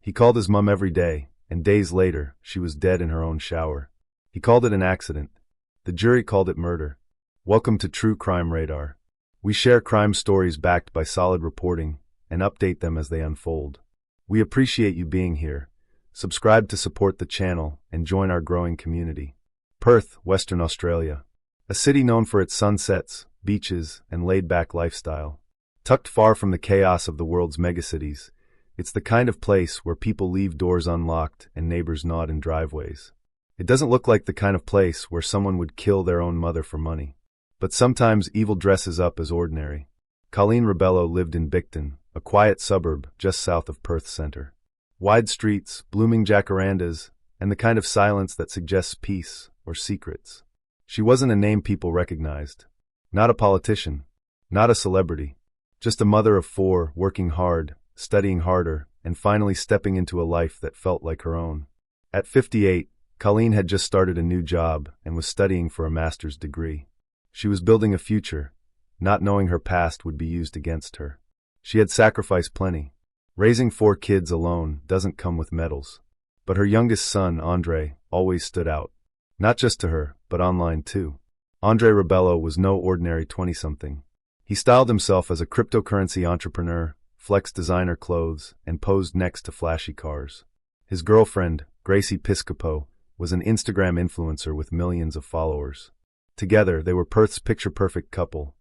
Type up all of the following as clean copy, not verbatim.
He called his mom every day, and days later, she was dead in her own shower. He called it an accident. The jury called it murder. Welcome to True Crime Radar. We share crime stories backed by solid reporting and update them as they unfold. We appreciate you being here. Subscribe to support the channel and join our growing community. Perth, Western Australia. A city known for its sunsets, beaches, and laid-back lifestyle. Tucked far from the chaos of the world's megacities, it's the kind of place where people leave doors unlocked and neighbors nod in driveways. It doesn't look like the kind of place where someone would kill their own mother for money. But sometimes evil dresses up as ordinary. Colleen Rebello lived in Bicton, a quiet suburb just south of Perth Centre. Wide streets, blooming jacarandas, and the kind of silence that suggests peace or secrets. She wasn't a name people recognized. Not a politician. Not a celebrity. Just a mother of 4, working hard, studying harder, and finally stepping into a life that felt like her own. At 58, Colleen had just started a new job and was studying for a master's degree. She was building a future, not knowing her past would be used against her. She had sacrificed plenty. Raising 4 kids alone doesn't come with medals. But her youngest son, Andre, always stood out. Not just to her, but online too. Andre Rebello was no ordinary 20-something. He styled himself as a cryptocurrency entrepreneur, flexed designer clothes, and posed next to flashy cars. His girlfriend, Gracie Piscopo, was an Instagram influencer with millions of followers. Together, they were Perth's picture-perfect couple,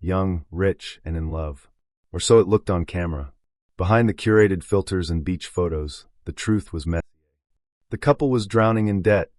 young, rich, and in love. Or so it looked on camera. Behind the curated filters and beach photos, the truth was messy. The couple was drowning in debt,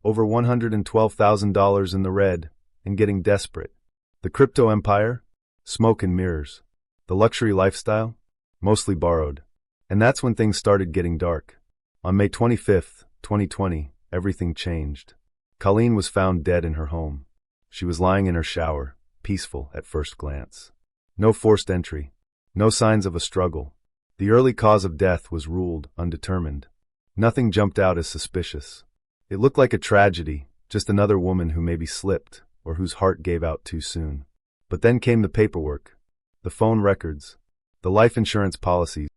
over $112,000 in the red, and getting desperate. The crypto empire? Smoke and mirrors. The luxury lifestyle? Mostly borrowed. And that's when things started getting dark. On May 25, 2020, everything changed. Colleen was found dead in her home. She was lying in her shower, peaceful at first glance. No forced entry. No signs of a struggle. The early cause of death was ruled undetermined. Nothing jumped out as suspicious. It looked like a tragedy, just another woman who maybe slipped, or whose heart gave out too soon. But then came the paperwork, the phone records, the life insurance policies.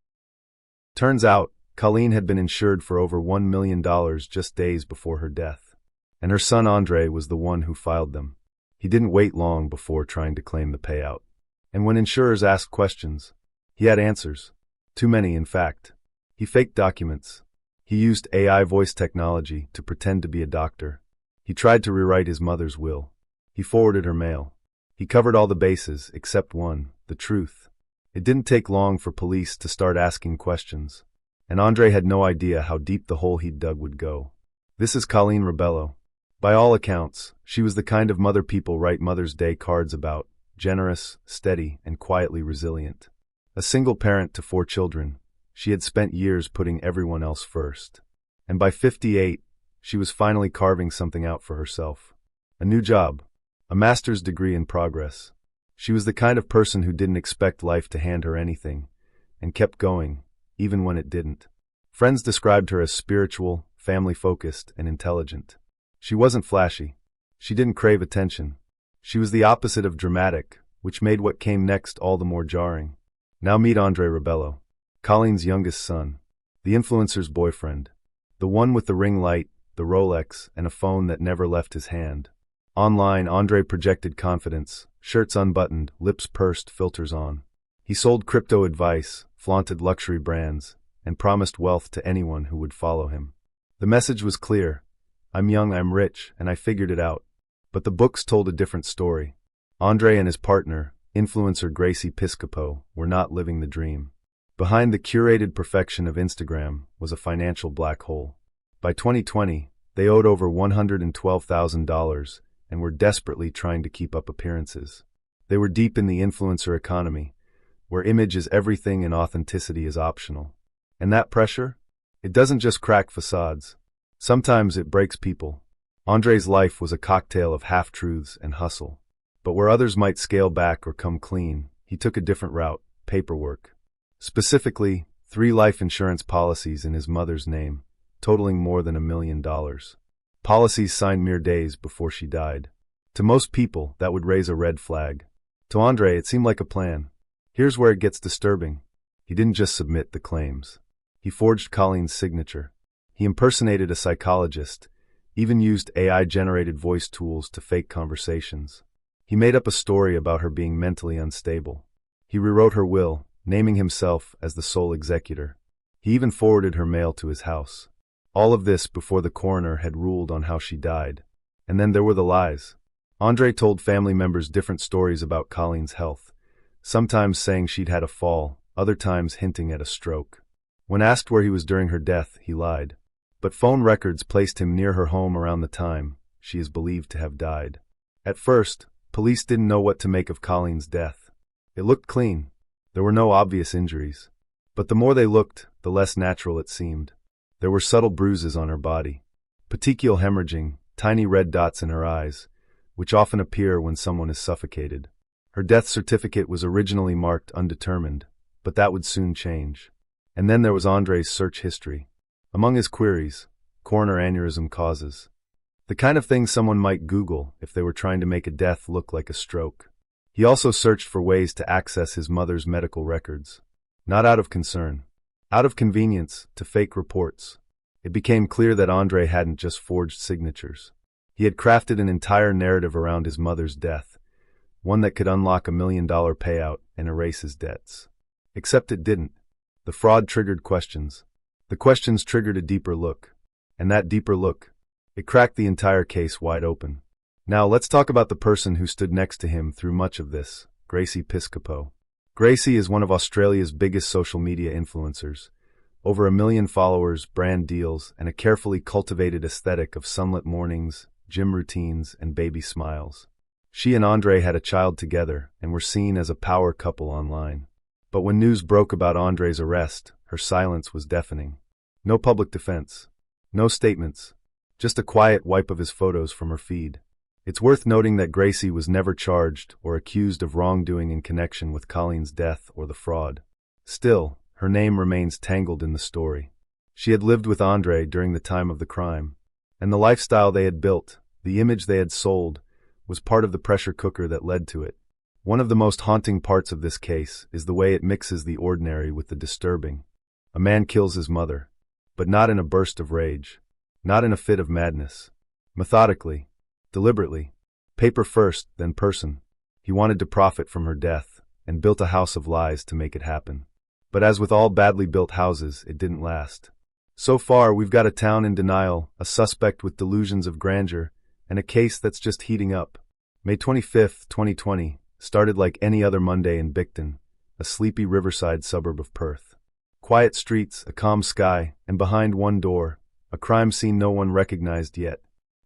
Turns out, Colleen had been insured for over $1 million just days before her death. And her son Andre was the one who filed them. He didn't wait long before trying to claim the payout. And when insurers asked questions, he had answers. Too many, in fact. He faked documents. He used AI voice technology to pretend to be a doctor. He tried to rewrite his mother's will. He forwarded her mail. He covered all the bases, except one, the truth. It didn't take long for police to start asking questions. And Andre had no idea how deep the hole he'd dug would go. This is Colleen Rebello. By all accounts, she was the kind of mother people write Mother's Day cards about, generous, steady, and quietly resilient. A single parent to 4 children, she had spent years putting everyone else first. And by 58, she was finally carving something out for herself. A new job, a master's degree in progress. She was the kind of person who didn't expect life to hand her anything, and kept going, even when it didn't. Friends described her as spiritual, family-focused, and intelligent. She wasn't flashy. She didn't crave attention. She was the opposite of dramatic, which made what came next all the more jarring. Now meet Andre Rebello, Colleen's youngest son, the influencer's boyfriend, the one with the ring light, the Rolex, and a phone that never left his hand. Online, Andre projected confidence, shirts unbuttoned, lips pursed, filters on. He sold crypto advice, flaunted luxury brands, and promised wealth to anyone who would follow him. The message was clear. I'm young, I'm rich, and I figured it out. But the books told a different story. Andre and his partner, influencer Gracie Piscopo, were not living the dream. Behind the curated perfection of Instagram was a financial black hole. By 2020, they owed over $112,000 and were desperately trying to keep up appearances. They were deep in the influencer economy, where image is everything and authenticity is optional. And that pressure? It doesn't just crack facades. Sometimes it breaks people. Andre's life was a cocktail of half-truths and hustle. But where others might scale back or come clean, he took a different route, paperwork. Specifically, 3 life insurance policies in his mother's name, totaling more than $1 million. Policies signed mere days before she died. To most people, that would raise a red flag. To Andre, it seemed like a plan. Here's where it gets disturbing. He didn't just submit the claims. He forged Colleen's signature. He impersonated a psychologist, even used AI-generated voice tools to fake conversations. He made up a story about her being mentally unstable. He rewrote her will, naming himself as the sole executor. He even forwarded her mail to his house. All of this before the coroner had ruled on how she died. And then there were the lies. Andre told family members different stories about Colleen's health, sometimes saying she'd had a fall, other times hinting at a stroke. When asked where he was during her death, he lied. But phone records placed him near her home around the time she is believed to have died. At first, police didn't know what to make of Colleen's death. It looked clean. There were no obvious injuries. But the more they looked, the less natural it seemed. There were subtle bruises on her body, petechial hemorrhaging, tiny red dots in her eyes, which often appear when someone is suffocated. Her death certificate was originally marked undetermined, but that would soon change. And then there was Andre's search history. Among his queries, coroner aneurysm causes. The kind of thing someone might Google if they were trying to make a death look like a stroke. He also searched for ways to access his mother's medical records. Not out of concern. Out of convenience, to fake reports. It became clear that Andre hadn't just forged signatures. He had crafted an entire narrative around his mother's death, one that could unlock $1 million payout and erase his debts. Except it didn't. The fraud triggered questions. The questions triggered a deeper look. And that deeper look, it cracked the entire case wide open. Now let's talk about the person who stood next to him through much of this, Gracie Piscopo. Gracie is one of Australia's biggest social media influencers. Over 1 million followers, brand deals, and a carefully cultivated aesthetic of sunlit mornings, gym routines, and baby smiles. She and Andre had a child together and were seen as a power couple online. But when news broke about Andre's arrest, her silence was deafening. No public defense. No statements. Just a quiet wipe of his photos from her feed. It's worth noting that Gracie was never charged or accused of wrongdoing in connection with Colleen's death or the fraud. Still, her name remains tangled in the story. She had lived with Andre during the time of the crime, and the lifestyle they had built, the image they had sold, was part of the pressure cooker that led to it. One of the most haunting parts of this case is the way it mixes the ordinary with the disturbing. A man kills his mother, but not in a burst of rage, not in a fit of madness. Methodically, deliberately, paper first, then person. He wanted to profit from her death, and built a house of lies to make it happen. But as with all badly built houses, it didn't last. So far, we've got a town in denial, a suspect with delusions of grandeur, and a case that's just heating up. May 25, 2020, started like any other Monday in Bicton, a sleepy riverside suburb of Perth. Quiet streets, a calm sky, and behind one door, a crime scene no one recognized yet.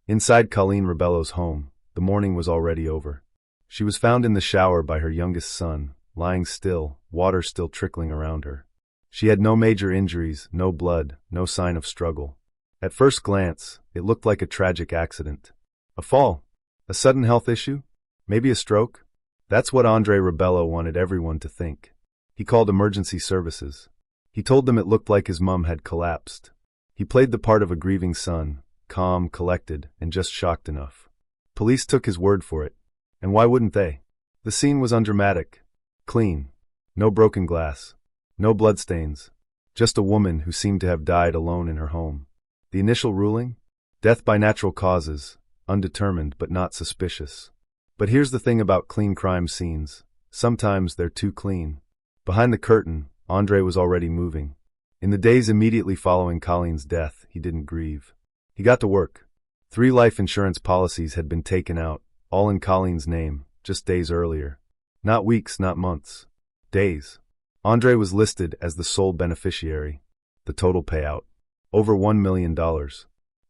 Inside Colleen Rebello's home, the morning was already over. She was found in the shower by her youngest son, lying still, water still trickling around her. She had no major injuries, no blood, no sign of struggle. At first glance, it looked like a tragic accident. A fall? A sudden health issue? Maybe a stroke? That's what Andre Rebello wanted everyone to think. He called emergency services. He told them it looked like his mum had collapsed. He played the part of a grieving son, calm, collected, and just shocked enough. Police took his word for it. And why wouldn't they? The scene was undramatic. Clean. No broken glass. No bloodstains. Just a woman who seemed to have died alone in her home. The initial ruling? Death by natural causes, undetermined but not suspicious. But here's the thing about clean crime scenes. Sometimes they're too clean. Behind the curtain, Andre was already moving. In the days immediately following Colleen's death, he didn't grieve. He got to work. 3 life insurance policies had been taken out, all in Colleen's name, just days earlier. Not weeks, not months. Days. Andre was listed as the sole beneficiary. The total payout. Over $1 million.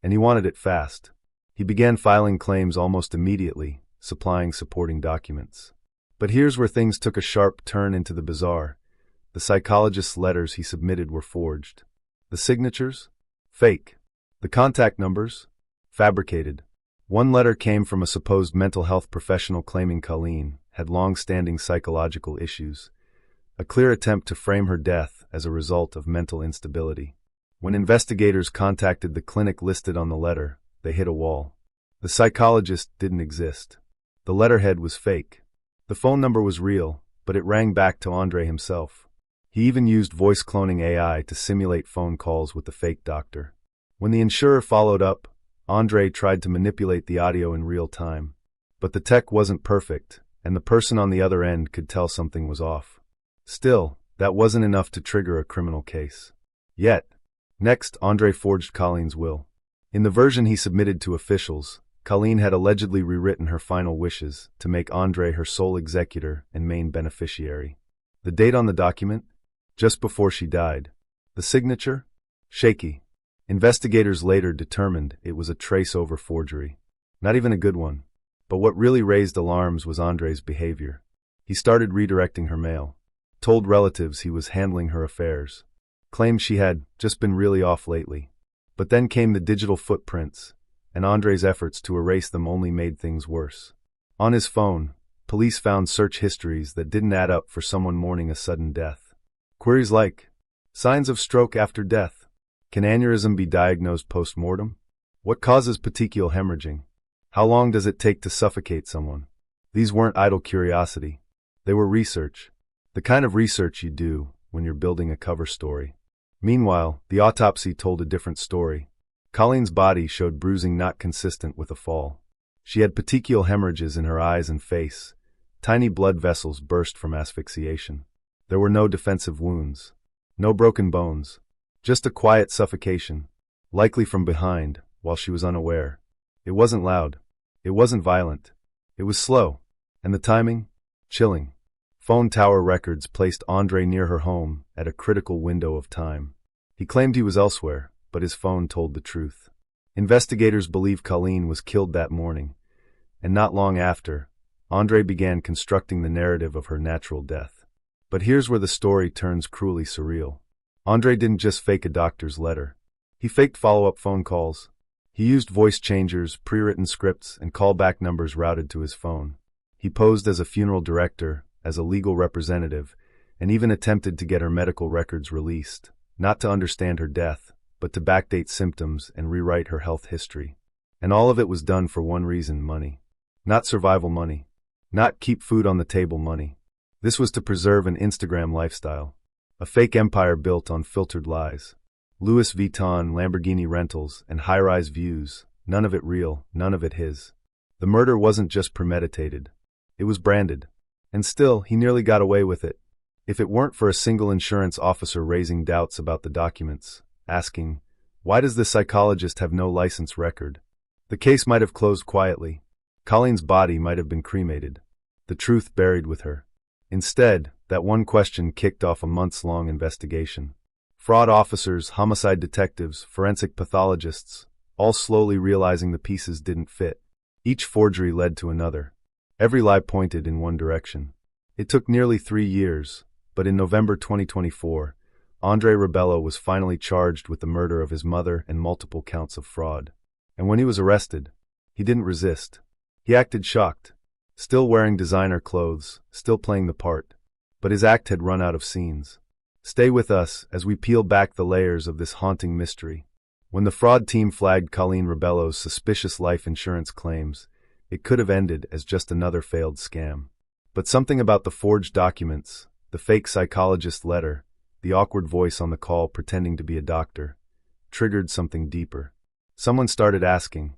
And he wanted it fast. He began filing claims almost immediately, supplying supporting documents. But here's where things took a sharp turn into the bizarre. The psychologist's letters he submitted were forged. The signatures? Fake. The contact numbers? Fabricated. One letter came from a supposed mental health professional claiming Colleen had long-standing psychological issues, a clear attempt to frame her death as a result of mental instability. When investigators contacted the clinic listed on the letter, they hit a wall. The psychologist didn't exist. The letterhead was fake. The phone number was real, but it rang back to Andre himself. He even used voice cloning AI to simulate phone calls with the fake doctor. When the insurer followed up, Andre tried to manipulate the audio in real time. But the tech wasn't perfect, and the person on the other end could tell something was off. Still, that wasn't enough to trigger a criminal case. Yet, next, Andre forged Colleen's will. In the version he submitted to officials, Colleen had allegedly rewritten her final wishes to make Andre her sole executor and main beneficiary. The date on the document? Just before she died. The signature? Shaky. Investigators later determined it was a trace-over forgery. Not even a good one. But what really raised alarms was Andre's behavior. He started redirecting her mail. Told relatives he was handling her affairs. Claimed she had just been really off lately. But then came the digital footprints, and Andre's efforts to erase them only made things worse. On his phone, police found search histories that didn't add up for someone mourning a sudden death. Queries like, signs of stroke after death. Can aneurysm be diagnosed post-mortem? What causes petechial hemorrhaging? How long does it take to suffocate someone? These weren't idle curiosity. They were research. The kind of research you do when you're building a cover story. Meanwhile, the autopsy told a different story. Colleen's body showed bruising not consistent with a fall. She had petechial hemorrhages in her eyes and face. Tiny blood vessels burst from asphyxiation. There were no defensive wounds. No broken bones. Just a quiet suffocation, likely from behind, while she was unaware. It wasn't loud. It wasn't violent. It was slow. And the timing? Chilling. Phone tower records placed Andre near her home at a critical window of time. He claimed he was elsewhere, but his phone told the truth. Investigators believe Colleen was killed that morning, and not long after, Andre began constructing the narrative of her natural death. But here's where the story turns cruelly surreal. Andre didn't just fake a doctor's letter. He faked follow-up phone calls. He used voice changers, pre-written scripts, and callback numbers routed to his phone. He posed as a funeral director, as a legal representative, and even attempted to get her medical records released, not to understand her death, but to backdate symptoms and rewrite her health history. And all of it was done for one reason: money. Not survival money. Not keep food on the table money. This was to preserve an Instagram lifestyle. A fake empire built on filtered lies. Louis Vuitton, Lamborghini rentals, and high-rise views, none of it real, none of it his. The murder wasn't just premeditated. It was branded. And still, he nearly got away with it. If it weren't for a single insurance officer raising doubts about the documents, asking, why does this psychologist have no license record? The case might have closed quietly. Colleen's body might have been cremated. The truth buried with her. Instead, that one question kicked off a months-long investigation. Fraud officers, homicide detectives, forensic pathologists, all slowly realizing the pieces didn't fit. Each forgery led to another. Every lie pointed in one direction. It took nearly 3 years, but in November 2024, Andre Rebello was finally charged with the murder of his mother and multiple counts of fraud. And when he was arrested, he didn't resist. He acted shocked. Still wearing designer clothes, still playing the part. But his act had run out of scenes. Stay with us as we peel back the layers of this haunting mystery. When the fraud team flagged Colleen Rebello's suspicious life insurance claims, it could have ended as just another failed scam. But something about the forged documents, the fake psychologist letter, the awkward voice on the call pretending to be a doctor, triggered something deeper. Someone started asking,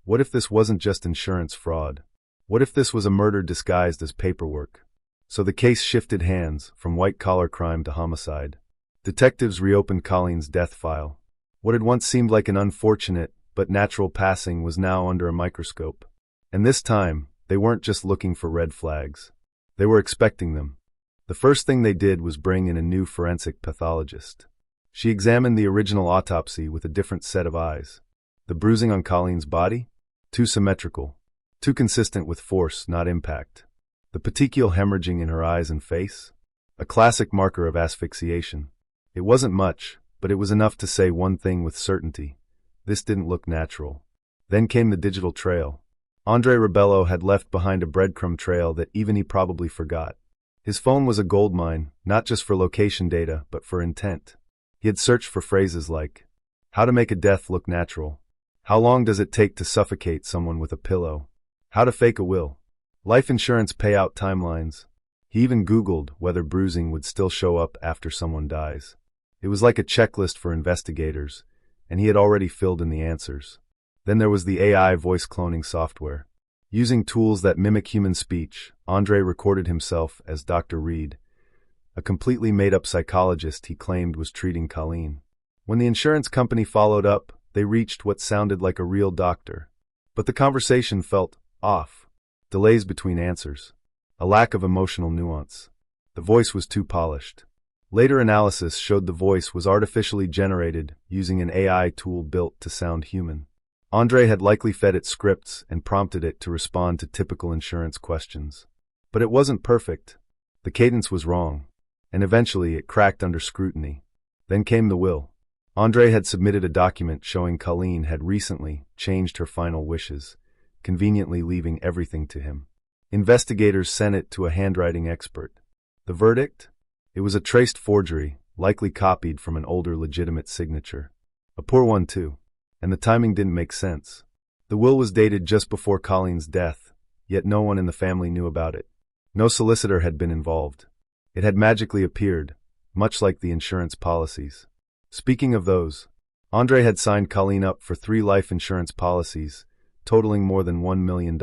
what if this wasn't just insurance fraud? What if this was a murder disguised as paperwork? So the case shifted hands from white-collar crime to homicide. Detectives reopened Colleen's death file. What had once seemed like an unfortunate but natural passing was now under a microscope. And this time, they weren't just looking for red flags. They were expecting them. The first thing they did was bring in a new forensic pathologist. She examined the original autopsy with a different set of eyes. The bruising on Colleen's body? Too symmetrical. Too consistent with force, not impact. The petechial hemorrhaging in her eyes and face? A classic marker of asphyxiation. It wasn't much, but it was enough to say one thing with certainty. This didn't look natural. Then came the digital trail. Andre Rebello had left behind a breadcrumb trail that even he probably forgot. His phone was a goldmine, not just for location data, but for intent. He had searched for phrases like, how to make a death look natural. How long does it take to suffocate someone with a pillow? How to fake a will. Life insurance payout timelines. He even Googled whether bruising would still show up after someone dies. It was like a checklist for investigators, and he had already filled in the answers. Then there was the AI voice cloning software. Using tools that mimic human speech, Andre recorded himself as Dr. Reed, a completely made-up psychologist he claimed was treating Colleen. When the insurance company followed up, they reached what sounded like a real doctor. But the conversation felt off. Delays between answers. A lack of emotional nuance. The voice was too polished. Later analysis showed the voice was artificially generated using an AI tool built to sound human. Andre had likely fed it scripts and prompted it to respond to typical insurance questions. But it wasn't perfect. The cadence was wrong, and eventually it cracked under scrutiny. Then came the will. Andre had submitted a document showing Colleen had recently changed her final wishes, conveniently leaving everything to him. Investigators sent it to a handwriting expert. The verdict? It was a traced forgery, likely copied from an older legitimate signature. A poor one, too. And the timing didn't make sense. The will was dated just before Colleen's death, yet no one in the family knew about it. No solicitor had been involved. It had magically appeared, much like the insurance policies. Speaking of those, Andre had signed Colleen up for 3 life insurance policies, totaling more than $1 million.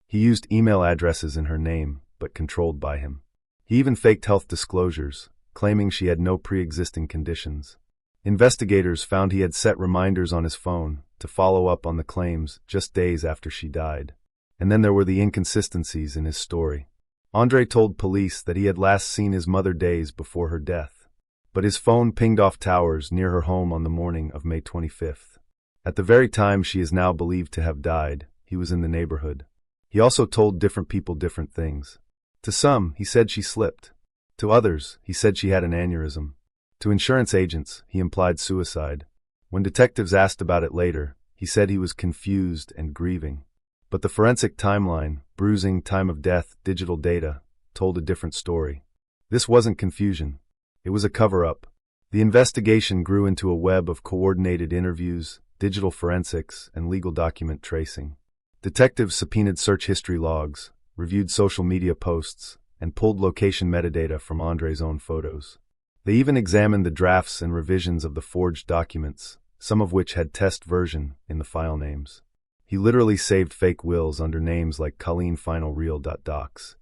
He used email addresses in her name, but controlled by him. He even faked health disclosures, claiming she had no pre-existing conditions. Investigators found he had set reminders on his phone to follow up on the claims just days after she died. And then there were the inconsistencies in his story. Andre told police that he had last seen his mother days before her death. But his phone pinged off towers near her home on the morning of May 25th. At the very time she is now believed to have died, he was in the neighborhood. He also told different people different things. To some, he said she slipped. To others, he said she had an aneurysm. To insurance agents, he implied suicide. When detectives asked about it later, he said he was confused and grieving. But the forensic timeline, bruising, time of death, digital data, told a different story. This wasn't confusion. It was a cover-up. The investigation grew into a web of coordinated interviews, digital forensics, and legal document tracing. Detectives subpoenaed search history logs, reviewed social media posts, and pulled location metadata from Andre's own photos. They even examined the drafts and revisions of the forged documents, some of which had test version in the file names. He literally saved fake wills under names like Colleen Final Real.docs,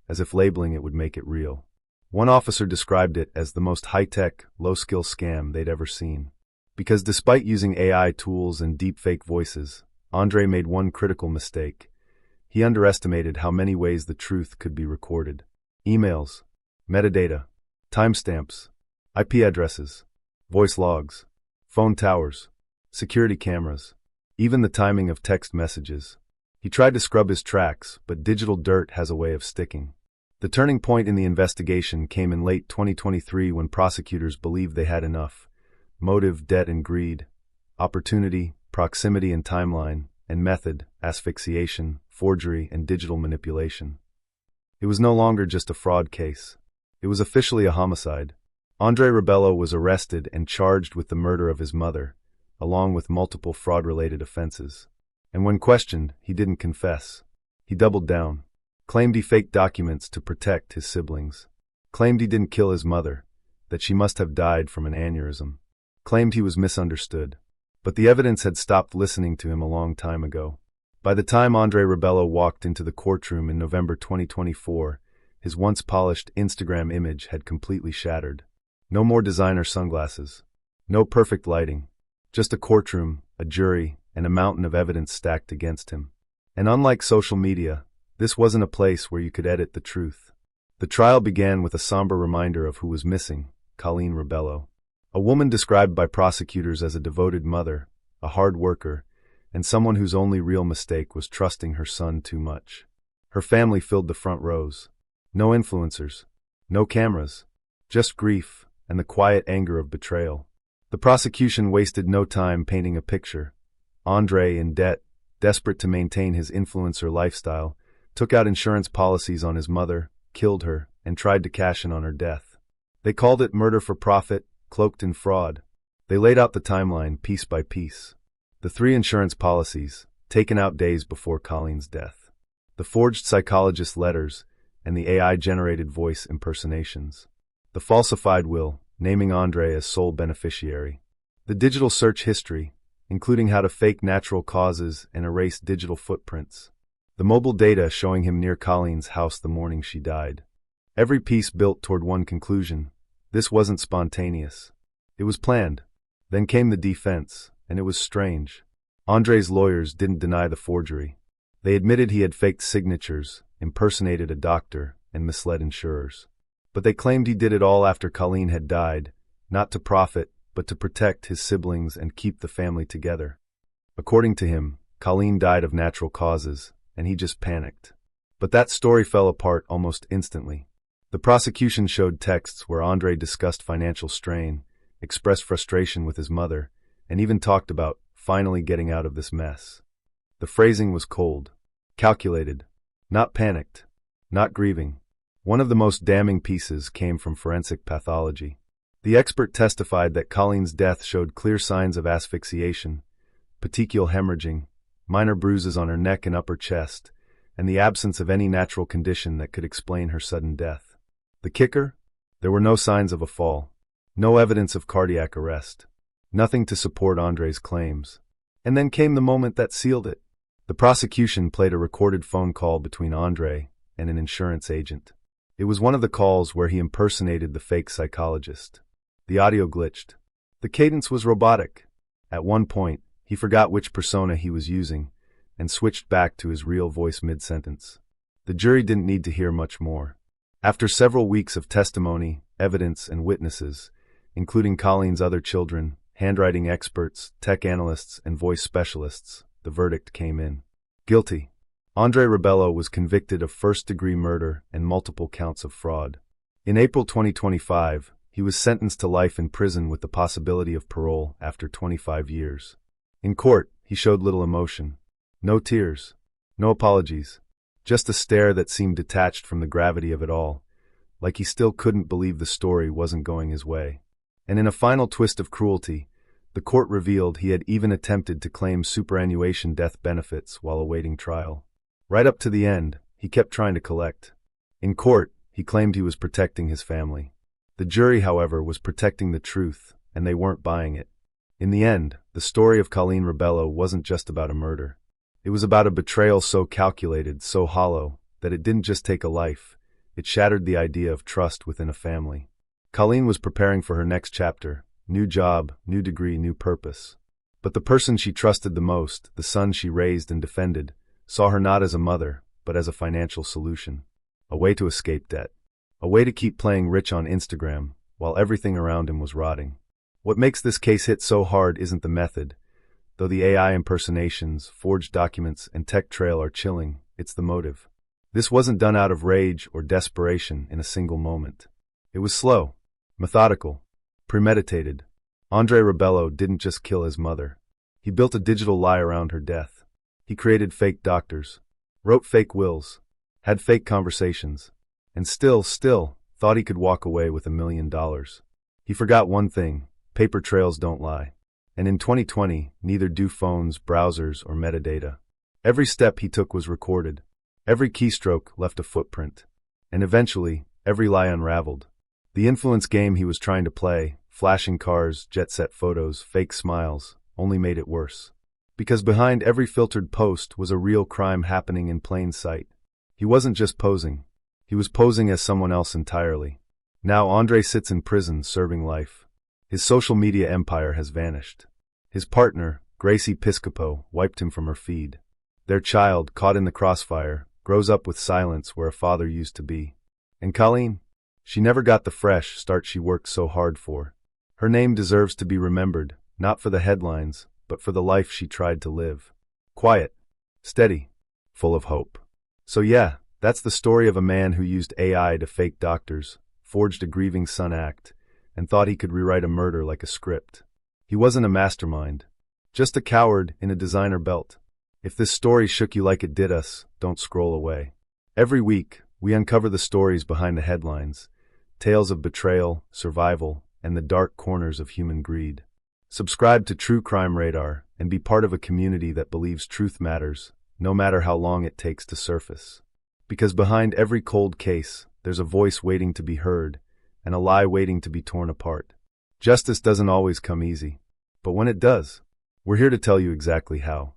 as if labeling it would make it real. One officer described it as the most high-tech, low-skill scam they'd ever seen. Because despite using AI tools and deepfake voices, Andre made one critical mistake. He underestimated how many ways the truth could be recorded. Emails, metadata, timestamps, IP addresses, voice logs, phone towers, security cameras, even the timing of text messages. He tried to scrub his tracks, but digital dirt has a way of sticking. The turning point in the investigation came in late 2023 when prosecutors believed they had enough. Motive, debt and greed, opportunity, proximity and timeline, and method, asphyxiation, forgery, and digital manipulation. It was no longer just a fraud case. It was officially a homicide. Andre Rebello was arrested and charged with the murder of his mother, along with multiple fraud-related offenses. And when questioned, he didn't confess. He doubled down, claimed he faked documents to protect his siblings, claimed he didn't kill his mother, that she must have died from an aneurysm, claimed he was misunderstood. But the evidence had stopped listening to him a long time ago. By the time Andre Rebello walked into the courtroom in November 2024, his once polished Instagram image had completely shattered. No more designer sunglasses. No perfect lighting. Just a courtroom, a jury, and a mountain of evidence stacked against him. And unlike social media, this wasn't a place where you could edit the truth. The trial began with a somber reminder of who was missing, Colleen Rebello. A woman described by prosecutors as a devoted mother, a hard worker, and someone whose only real mistake was trusting her son too much. Her family filled the front rows. No influencers, no cameras, just grief and the quiet anger of betrayal. The prosecution wasted no time painting a picture. Andre, in debt, desperate to maintain his influencer lifestyle, took out insurance policies on his mother, killed her, and tried to cash in on her death. They called it murder for profit, cloaked in fraud. They laid out the timeline piece by piece. The 3 insurance policies, taken out days before Colleen's death. The forged psychologist letters, and the AI-generated voice impersonations. The falsified will, naming Andre as sole beneficiary. The digital search history, including how to fake natural causes and erase digital footprints. The mobile data showing him near Colleen's house the morning she died. Every piece built toward one conclusion. This wasn't spontaneous. It was planned. Then came the defense, and it was strange. Andre's lawyers didn't deny the forgery. They admitted he had faked signatures, impersonated a doctor, and misled insurers. But they claimed he did it all after Colleen had died, not to profit, but to protect his siblings and keep the family together. According to him, Colleen died of natural causes, and he just panicked. But that story fell apart almost instantly. The prosecution showed texts where Andre discussed financial strain, expressed frustration with his mother, and even talked about finally getting out of this mess. The phrasing was cold, calculated, not panicked, not grieving. One of the most damning pieces came from forensic pathology. The expert testified that Colleen's death showed clear signs of asphyxiation, petechial hemorrhaging, minor bruises on her neck and upper chest, and the absence of any natural condition that could explain her sudden death. The kicker? There were no signs of a fall, no evidence of cardiac arrest, nothing to support Andre's claims. And then came the moment that sealed it. The prosecution played a recorded phone call between Andre and an insurance agent. It was one of the calls where he impersonated the fake psychologist. The audio glitched. The cadence was robotic. At one point, he forgot which persona he was using and switched back to his real voice mid-sentence. The jury didn't need to hear much more. After several weeks of testimony, evidence, and witnesses, including Colleen's other children, handwriting experts, tech analysts, and voice specialists, the verdict came in. Guilty. Andre Rebello was convicted of first-degree murder and multiple counts of fraud. In April 2025, he was sentenced to life in prison with the possibility of parole after 25 years. In court, he showed little emotion. No tears. No apologies. Just a stare that seemed detached from the gravity of it all, like he still couldn't believe the story wasn't going his way. And in a final twist of cruelty, the court revealed he had even attempted to claim superannuation death benefits while awaiting trial. Right up to the end, he kept trying to collect. In court, he claimed he was protecting his family. The jury, however, was protecting the truth, and they weren't buying it. In the end, the story of Colleen Rebello wasn't just about a murder. It was about a betrayal so calculated, so hollow, that it didn't just take a life. It shattered the idea of trust within a family. Colleen was preparing for her next chapter, new job, new degree, new purpose. But the person she trusted the most, the son she raised and defended, saw her not as a mother, but as a financial solution. A way to escape debt. A way to keep playing rich on Instagram, while everything around him was rotting. What makes this case hit so hard isn't the method. Though the AI impersonations, forged documents, and tech trail are chilling, it's the motive. This wasn't done out of rage or desperation in a single moment. It was slow, methodical, premeditated. Andre Rebello didn't just kill his mother. He built a digital lie around her death. He created fake doctors, wrote fake wills, had fake conversations, and still thought he could walk away with $1 million. He forgot one thing: paper trails don't lie. And in 2020, neither do phones, browsers, or metadata. Every step he took was recorded. Every keystroke left a footprint. And eventually, every lie unraveled. The influence game he was trying to play, flashing cars, jet-set photos, fake smiles, only made it worse. Because behind every filtered post was a real crime happening in plain sight. He wasn't just posing. He was posing as someone else entirely. Now Andre sits in prison serving life. His social media empire has vanished. His partner, Gracie Piscopo, wiped him from her feed. Their child, caught in the crossfire, grows up with silence where a father used to be. And Colleen? She never got the fresh start she worked so hard for. Her name deserves to be remembered, not for the headlines, but for the life she tried to live. Quiet, steady, full of hope. So yeah, that's the story of a man who used AI to fake doctors, forged a grieving son act, and thought he could rewrite a murder like a script. He wasn't a mastermind, just a coward in a designer belt. If this story shook you like it did us, don't scroll away. Every week, we uncover the stories behind the headlines, tales of betrayal, survival, and the dark corners of human greed. Subscribe to True Crime Radar and be part of a community that believes truth matters, no matter how long it takes to surface. Because behind every cold case, there's a voice waiting to be heard, and a lie waiting to be torn apart. Justice doesn't always come easy, but when it does, we're here to tell you exactly how.